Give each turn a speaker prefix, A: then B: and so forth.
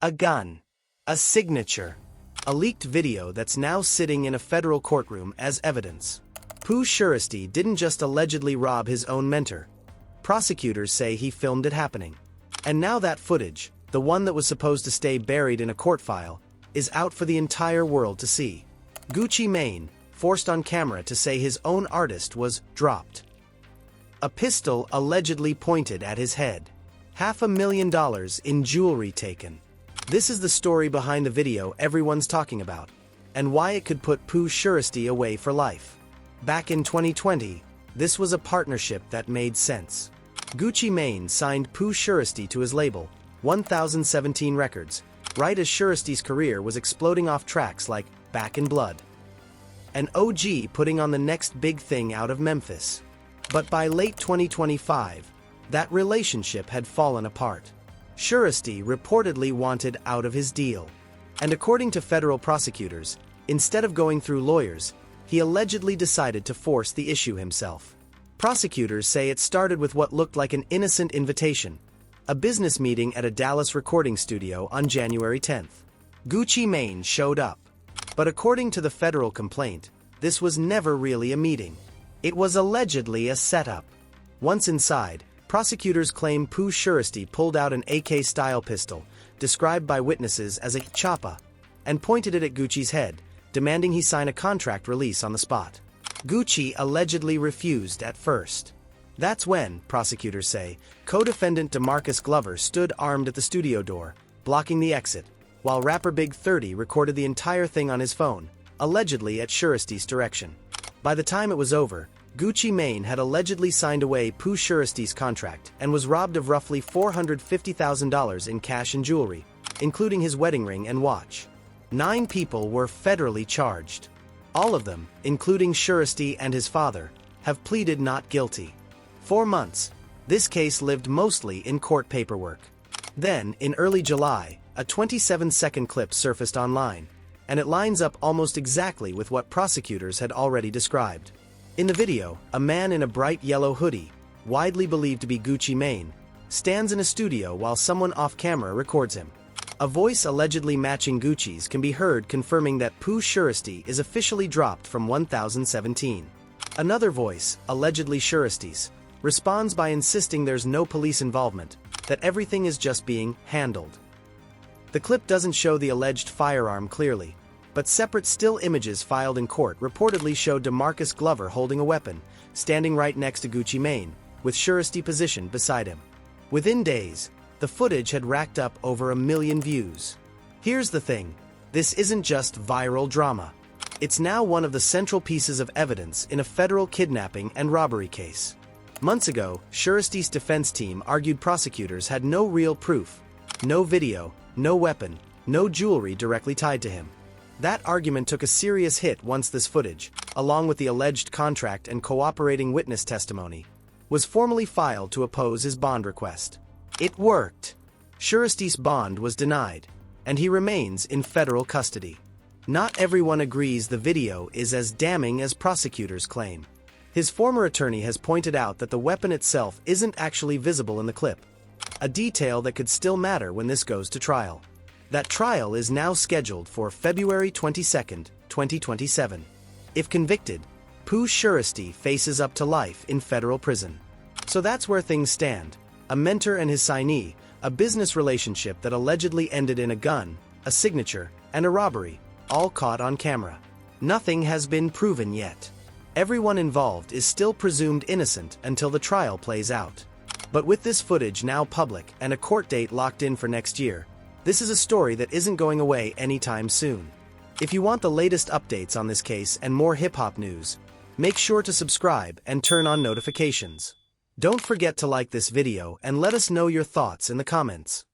A: A gun. A signature. A leaked video that's now sitting in a federal courtroom as evidence. Pooh Shiesty didn't just allegedly rob his own mentor. Prosecutors say he filmed it happening. And now that footage, the one that was supposed to stay buried in a court file, is out for the entire world to see. Gucci Mane, forced on camera to say his own artist was dropped. A pistol allegedly pointed at his head. $500,000 in jewelry taken. This is the story behind the video everyone's talking about, and why it could put Pooh Shiesty away for life. Back in 2020, this was a partnership that made sense. Gucci Mane signed Pooh Shiesty to his label, 1017 Records, right as Shiesty's career was exploding off tracks like Back in Blood. An OG putting on the next big thing out of Memphis. But by late 2025, that relationship had fallen apart. Shiesty reportedly wanted out of his deal. And according to federal prosecutors, instead of going through lawyers, he allegedly decided to force the issue himself. Prosecutors say it started with what looked like an innocent invitation, a business meeting at a Dallas recording studio on January 10th. Gucci Mane showed up. But according to the federal complaint, this was never really a meeting. It was allegedly a setup. Once inside, prosecutors claim Pooh Shiesty pulled out an AK-style pistol, described by witnesses as a choppa, and pointed it at Gucci's head, demanding he sign a contract release on the spot. Gucci allegedly refused at first. That's when, prosecutors say, co-defendant DeMarcus Glover stood armed at the studio door, blocking the exit, while rapper Big 30 recorded the entire thing on his phone, allegedly at Shiesty's direction. By the time it was over, Gucci Mane had allegedly signed away Pooh Shiesty's contract and was robbed of roughly $450,000 in cash and jewelry, including his wedding ring and watch. 9 people were federally charged. All of them, including Shiesty and his father, have pleaded not guilty. 4 months, this case lived mostly in court paperwork. Then, in early July, a 27-second clip surfaced online, and it lines up almost exactly with what prosecutors had already described. In the video, a man in a bright yellow hoodie, widely believed to be Gucci Mane, stands in a studio while someone off-camera records him. A voice allegedly matching Gucci's can be heard confirming that Pooh Shiesty is officially dropped from 1017. Another voice, allegedly Shiesty's, responds by insisting there's no police involvement, that everything is just being handled. The clip doesn't show the alleged firearm clearly, but separate still images filed in court reportedly show DeMarcus Glover holding a weapon, standing right next to Gucci Mane, with Shiesty positioned beside him. Within days, the footage had racked up over 1 million views. Here's the thing, this isn't just viral drama. It's now one of the central pieces of evidence in a federal kidnapping and robbery case. Months ago, Shiesty's defense team argued prosecutors had no real proof, no video, no weapon, no jewelry directly tied to him. That argument took a serious hit once this footage, along with the alleged contract and cooperating witness testimony, was formally filed to oppose his bond request. It worked. Shiesty's bond was denied, and he remains in federal custody. Not everyone agrees the video is as damning as prosecutors claim. His former attorney has pointed out that the weapon itself isn't actually visible in the clip, a detail that could still matter when this goes to trial. That trial is now scheduled for February 22, 2027. If convicted, Pooh Shiesty faces up to life in federal prison. So that's where things stand. A mentor and his signee, a business relationship that allegedly ended in a gun, a signature, and a robbery, all caught on camera. Nothing has been proven yet. Everyone involved is still presumed innocent until the trial plays out. But with this footage now public and a court date locked in for next year, this is a story that isn't going away anytime soon. If you want the latest updates on this case and more hip-hop news, make sure to subscribe and turn on notifications. Don't forget to like this video and let us know your thoughts in the comments.